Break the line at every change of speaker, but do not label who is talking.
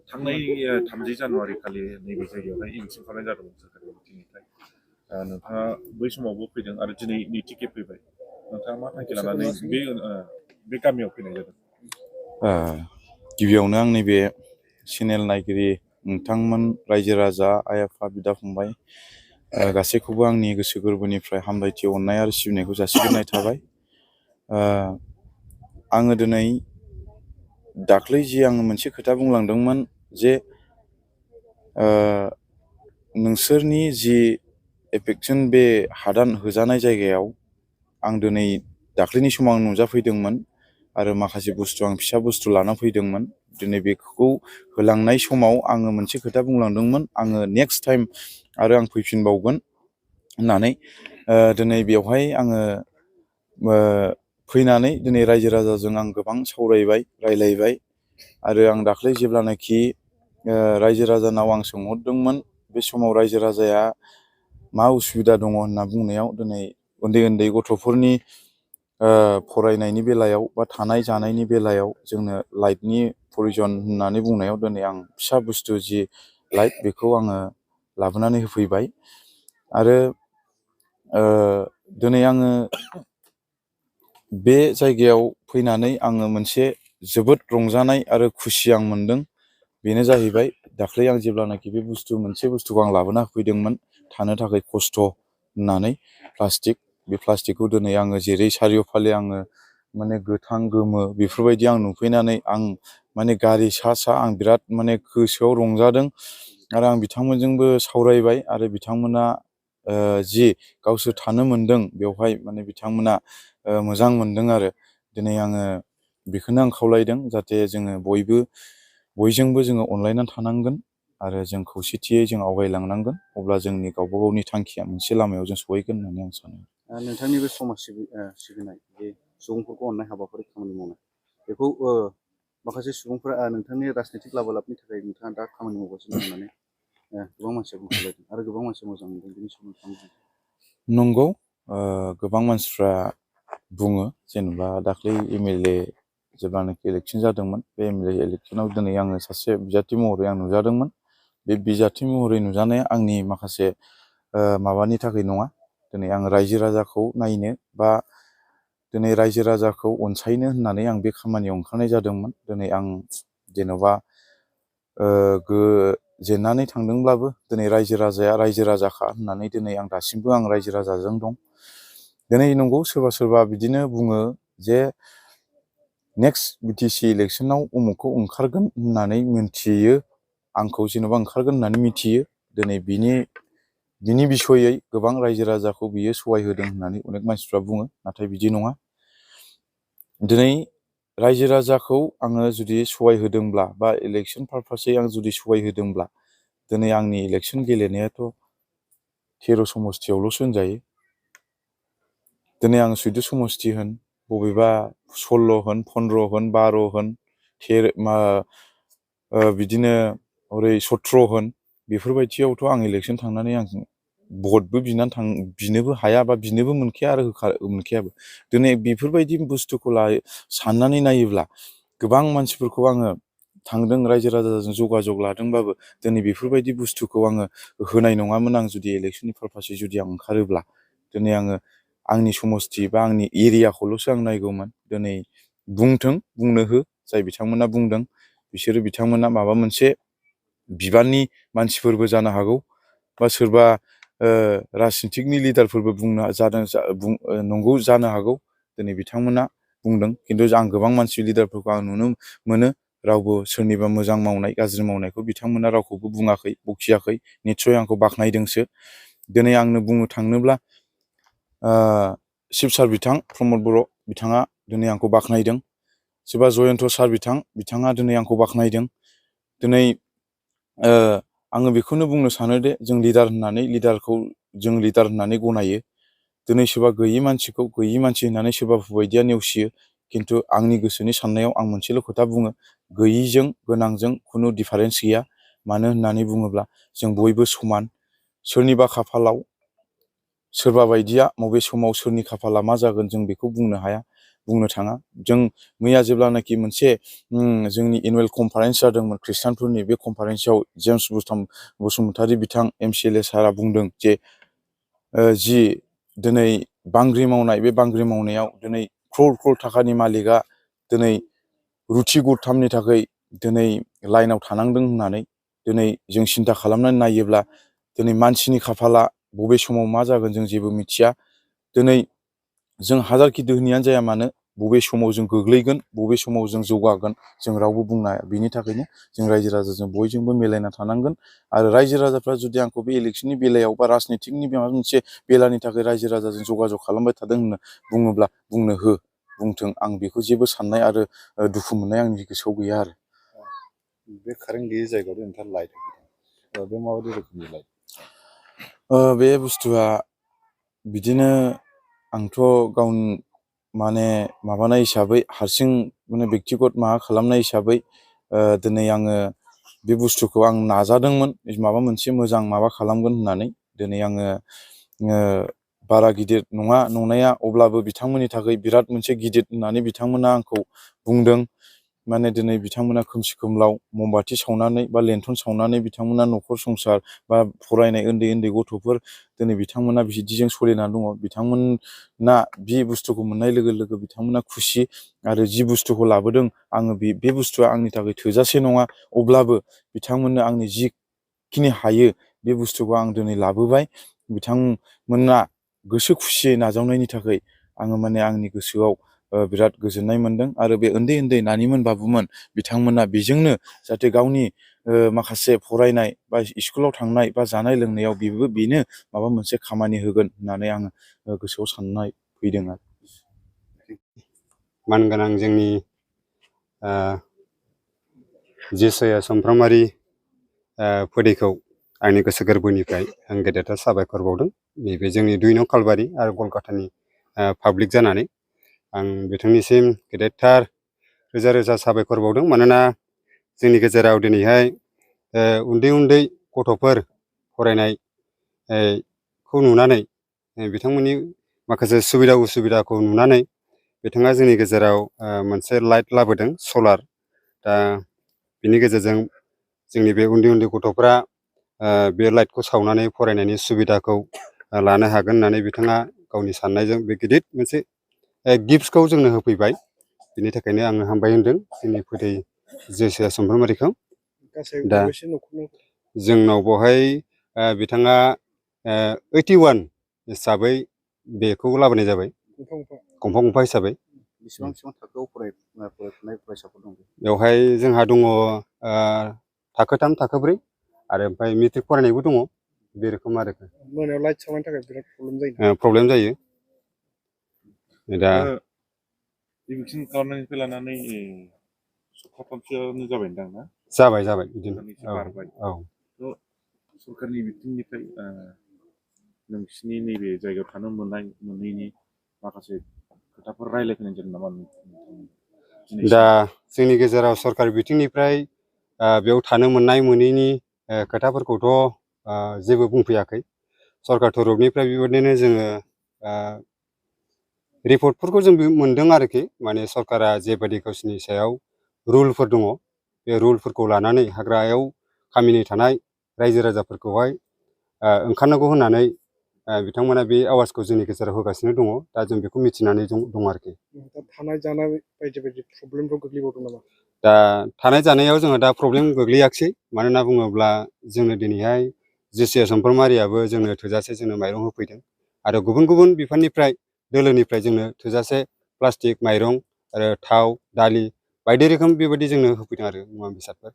थांनाय 30 जानुवारि खालि नैबे जायगायावहाय इलेक्सन खालामनाय जादोंमोन सोरखारनि मिटिंनिफ्राय नोंथाङा बै समावबो फैदों आरो दिनै नैथि खेब फैबाय नोंथाङा मा थांखि लानानै बे गामियाव फैनाय जादों?
गिबियावनो आंनि बे चेनेल नायगिरि नोंथांमोन रायजो राजा आइ आफा बिदा फंबाय गासैखौबो आंनि गोसो गोरबोनिफ्राय हामलायथि अननाय आरो सिबिनायखौ जासिग्रोनाय थाबाय। आङो दिनै दाख्लै जि आङो मोनसे खोथा बुंलांदोंमोन जे नोंसोरनि जि एफेक्सन बे हादान होजानाय जायगायाव आं दिनै दाख्लैनि समाव आं नुजाफैदोंमोन आरो माखासे बुस्थु आं फिसा बुस्थु लाना फैदोंमोन। दिनै बेखौ होलांनाय समाव आङो मोनसे खोथा बुंलांदोंमोन आङो नेक्स्ट टाइम आरो आं फैफिनबावगोन होननानै दिनै बेवहाय आङो फैनानै दिनै रायजो राजाजों आं गोबां सावरायबाय रायलायबाय आरो आं दाख्लै जेब्लानाखि रायजो राजानाव आं सोंहरदोंमोन बे समाव रायजो राजाया मा उसुबिदा दङ होनना बुंनायाव दिनै उन्दै उन्दै गथ'फोरनि फरायनायनि बेलायाव बा थानाय जानायनि बेलायाव जोंनो लाइटनि प्रयजन होननानै बुंनायाव दिनै आं फिसा बुस्थु जि लाइट बेखौ आङो लाबोनानै होफैबाय आरो दिनै आङो बे जायगायाव फैनानै आङो मोनसे जोबोद रंजानाय आरो खुसि आं मोनदों। बेनो जाहैबाय दाख्लै आं जेब्लानाखि बे मोनसे बुस्थुखौ आं लाबोना होफैदोंमोन थानो थाखाय खस्थ' होननानै बे प्लास्टिकखौ दिनै आङो जेरै सारिय'फाले आङो माने गोथां गोमो बेफोरबायदि आं नुफैनानै आं माने गारि सा आं बिराद माने गोसोआव रंजादों आरो आं बिथांमोनजोंबो सावरायबाय आरो बिथांमोना जि गावसोर थानो मोनदों बेवहाय माने बिथांमोना मोजां मोनदों आरो दिनै आङो बेखौनो आं खावलायदों जाहाथे जोङो बयजोंबो जोङो अनलायनानै थानांगोन आरो जों खौसेथियै जों आवगायलांनांगोन अब्ला जोंनि गावबा गावनि थांखिया मोनसे लामायाव जों सहैगोन होननानै आं सानो।
नोंथांनि बे समाज सिबिनाय बे सुबुंफोरखौ अननाय हाबाफारि खामानि मावनाय बेखौ माखासे सुबुंफोरा नोंथांनि राजनितिक लाबालाबनि थाखाय नोंथाङा दा खामानि मावगासिनो होननानै गोबां मानसिया बुंखालायदों आरो गोबां मानसिया मोजां मोनदों बेनि सोमोन्दै।
नंगौ गोबां मानसिफ्रा बुङो जेनेबा दाख्लै MLA जेब्लानाखि इलेक्सन जादोंमोन बे MLA इलेक्सनाव दिनै आङो सासे बिजाथि महरै आं नुजादोंमोन। बे बिजाथि महरै नुजानाया आंनि माखासे माबानि थाखाय नङा। दिनै आं रायजो राजाखौ नायनो बा दिनै रायजो राजाखौ अनसायनो होननानै आं बे खामानियाव ओंखारनाय जादोंमोन। दिनै आं जेन'बा जेननानै थांदोंब्लाबो दिनै रायजो राजाया रायजो राजाखा होननानै दिनै आं दासिमबो आं रायजो राजाजों दं। दिनै नंगौ सोरबा बिदिनो बुङो जे नेक्स्ट BTC इलेक्सनाव उमुखखौ ओंखारगोन होननानै मिथियो आंखौ जेन'बा ओंखारगोन होननानै मिथियो दिनै बिनि बिसयै गोबां रायजो राजाखौ बियो सहाय होदों होननानै अनेक मानसिफ्रा बुङो नाथाय बिदि नङा। दिनै रायजो राजाखौ आङो जुदि सहाय होदोंब्ला बा इलेक्सन पारपासै आं जुदि सहाय होदोंब्ला दिनै आंनि इलेक्सन गेलेनायाथ' 13 समस्थियावल'सो होनजायो। दिनै आं 14 समस्ति होन बबेबा 16 होन 15 होन 12 होन बिदिनो ओरै 17 होन बेफोरबायदियावथ' आं इलेक्सन थांनानै आं भटबो बिनोबो हाया बा बिनोबो मोनखाया आरो मोनखायाबो। दिनै बेफोरबायदि बुस्थुखौ साननानै नायोब्ला गोबां मानसिफोरखौ आङो थांदों रायजो राजाजों जगाजग लादोंबाबो दिनै बेफोरबायदि बुस्थुखौ आङो होनाय नङामोन। आं जुदि इलेक्सननि पारपासै जुदि आं ओंखारोब्ला दिनै आङो आंनि समस्ति बा आंनि एरियाखौल'सो आं नायगौमोन। दिनै बुंनो हो जाय बिथांमोना बुंदों बिथांमोना माबा मोनसे बिबाननि मानसिफोरबो जानो हागौ बा सोरबा राजनितिकनि लिडारफोरबो नंगौ जानो हागौ। दिनै बिथांमोना बुंदों खिन्थु आं गोबां मानसि लिडारफोरखौ आं नुनो मोनो रावबो सोरनिबा मोजां मावनाय गाज्रि मावनायखौ बिथांमोना रावखौबो बुङाखै बखियाखै निस्सय आंखौ बाख्नायदोंसो। दिनै आंनो बुंनो थाङोब्ला शिबसार बिथां प्रमद बर' बिथाङा दिनै आंखौ बाख्नायदों। सोरबा जयन्त सार बिथाङा दिनै आंखौ बाख्नायदों। दिनै आङो बेखौनो बुंनो सानो दे जों लिडारखौ जों लिडार होननानै गनायो। दिनै सोरबा गैयि मानसिखौ गैयि मानसि होननानै सोरबा बायदिया नेवसियो खिन्थु आंनि गोसोनि साननायाव आं मोनसेल' खोथा बुङो गैयिजों गोनांजों खुनु डिफारेन्स गैया। मानो होननानै बुङोब्ला जों बयबो समान। सोरनिबा खाफालाव सोरबा बायदिया बबे समाव सोरनि खाफाला मा जागोन जों बेखौ बुंनो हाया। बुंनो थाङा जों मैया जेब्लानाखि मोनसे जोंनि एनुवेल कनफारेन्स जादोंमोन खृष्टानफोरनि बे कनफारेन्सआव जेम्स बसुमतारी बिथां MCLA सारा बुंदों जे जि दिनै बांग्रि मावनाय बे बांग्रि मावनायाव दिनै क्रर थाखानि मालिकआ दिनै रुथि गरथामनि थाखाय दिनै लाइनाव थानांदों होननानै दिनै जों सिन्था खालामनानै नायोब्ला दिनै मानसिनि खाफाला बबे समाव मा जागोन जों जेबो मिथिया दिनै जों हाजारखि दोहोनियानो जाया मानो बबे समाव जों गोग्लैगोन बबे समाव जों जौगागोन जों रावबो बुंनो हाया बिनि थाखायनो जों रायजो राजाजों बयजोंबो मिलायना थानांगोन आरो रायजो राजाफ्रा जुदि आंखौ बे इलेक्सननि बेलायाव बा राजनितिकनि माबा मोनसे बेलानि थाखाय रायजो राजाजों जगाजग खालामबाय थादों होनना बुङोब्ला बुंथों आं बेखौ जेबो साननाय आरो दुखु मोननाय आंनि गोसोआव गैया आरो
बे कारेन्ट गैयि जायगायाव नोंथाङा लाइट बे माबायदि रोखोमनि लाइट
बे बुस्थुआ बिदिनो आंथ' गावनि माने माबानाय हिसाबै हारसिं माने बेक्तिगत माबा खालामनाय हिसाबै दिनै आङो बे बुस्थुखौ आं नाजादोंमोन माबा मोनसे मोजां माबा खालामगोन होननानै दिनै आङो बारा गिदिर नङा नंनाया अब्लाबो बिथांमोननि थाखाय बिराद मोनसे गिदिर होननानै बिथांमोना आंखौ बुंदों माने दिनै बिथांमोना खोमसि खोमलाव ममबाथि सावनानै बा लेन्थन सावनानै बिथांमोना न'खर संसार बा फरायनाय उन्दै उन्दै गथ'फोर दिनै बिथांमोना बिदिजों सोलिनानै दङ बिथांमोना बे बुस्थुखौ मोननाय लोगो लोगो बिथांमोना खुसि आरो जि बुस्थुखौ लाबोदों आङो बे बुस्थुआ आंनि थाखाय थोजासे नङा अब्लाबो बिथांमोननो आंनि जिखिनि हायो बे बुस्थुखौ आं दिनै लाबोबाय बिथांमोना गोसो खुसियै नाजावनायनि थाखाय आङो माने आंनि गोसोआव बिराद गोजोननाय मोनदों आरो बे उन्दै उन्दै नानिमोन बाबुमोन बिथांमोना बेजोंनो जाहाथे गावनि माखासे फरायनाय बा स्कुलाव थांनाय बा जानाय लोंनायाव बेनो माबा मोनसे खामानि होगोन होननानै आङो गोसोआव साननाय फैदों आरो
मानगोनां जोंनि जेसया समफ्रामारि फोदैखौ आंनि गोसो गोरबोनिफ्राय आं गेदेरथार साबायखर बावदों नैबे जोंनि 2 नं खालबारि आरो कलकातानि पाब्लिक जानानै आं बिथांनिसिम गेदेरथार रोजा रोजा साबायखर बावदों मानोना जोंनि गेजेराव दिनैहाय उन्दै उन्दै गथ'फोर फरायनायखौ नुनानै बिथांमोननि माखासे सुबिदा उसुबिदाखौ नुनानै बिथाङा जोंनि गेजेराव मोनसे लाइट लाबोदों सलार दा बिनि गेजेरजों जोंनि बे उन्दै उन्दै गथ'फ्रा बे लाइटखौ सावनानै फरायनायनि सुबिदाखौ लानो हागोन होननानै बिथाङा गावनि साननायजों बे गिदिर मोनसे गिफ्टखौ जोंनो होफैबाय बिनि थाखायनो आङो हामबाय होनदों जोंनि फोदै जेसया समफ्रामारिखौ दा जोंनाव बेवहाय बिथाङा 81 हिसाबै बेखौ लाबोनाय जाबाय गंफा गंफा हिसाबै
बेसेबां थाखोआव फरायफुनाय फरायसाफोर दं
बेवहाय जोंहा दङ थाखो 3 थाखो 4 आरो ओमफ्राय मेट्रिक फरायनायबो दङ बे रोखोम आरो
मोनायाव लाइट सावनायनि थाखाय बिराद
प्रब्लेम जायो दा
इलेक्सन खालामनायनिफ्राय लानानै सप्ताथामसोआनो जाबायदां ना
जाबाय बिदिनो
बारबाय
औ
सरकारनि बिथिंनिफ्राय नोंसिनि नैबे जायगायाव थानो मोनैनि माखासे खोथाफोर रायज्लायनाय जादों नामा
दा जोंनि गेजेराव सरकार बिथिंनिफ्राय बेयाव थानो मोननाय मोनैनि खोथाफोरखौथ' जेबो बुंफैयाखै सरकार तरफनिफ्राय बेबायदिनो जोङो रिपर्टफोरखौ जों मोनदों आरोखि माने सरकारा जेबायदि गावसिनि सायाव रुलफोर दङ बे रुलफोरखौ लानानै हाग्रायाव खामिनि थानाय रायजो राजाफोरखौहाय ओंखारनांगौ होननानै बिथांमोना बे आवाजखौ जोंनि गेजेराव होगासिनो दङ दा जों बेखौ मिथिनानै दं आरोखि
थानाय जानाय बायदि प्रब्लेमफ्राव गोग्लैबावदों नामा
दा थानाय जानायाव जोङो दा प्रब्लेम गोग्लैयाखिसै मानो होनना बुङोब्ला जोंनो दिनैहाय जेसया समफ्रामारियाबो जोंनो थोजासे जोंनो माइरं होफैदों आरो गुबुन गुबुन बिफाननिफ्राय दोलोनिफ्राय जोंनो थोजासे प्लास्टिक माइरं आरो थाव दालि बायदि रोखोम बेबायदि जोंनो होफैदों आरो मुवा बेसादफोर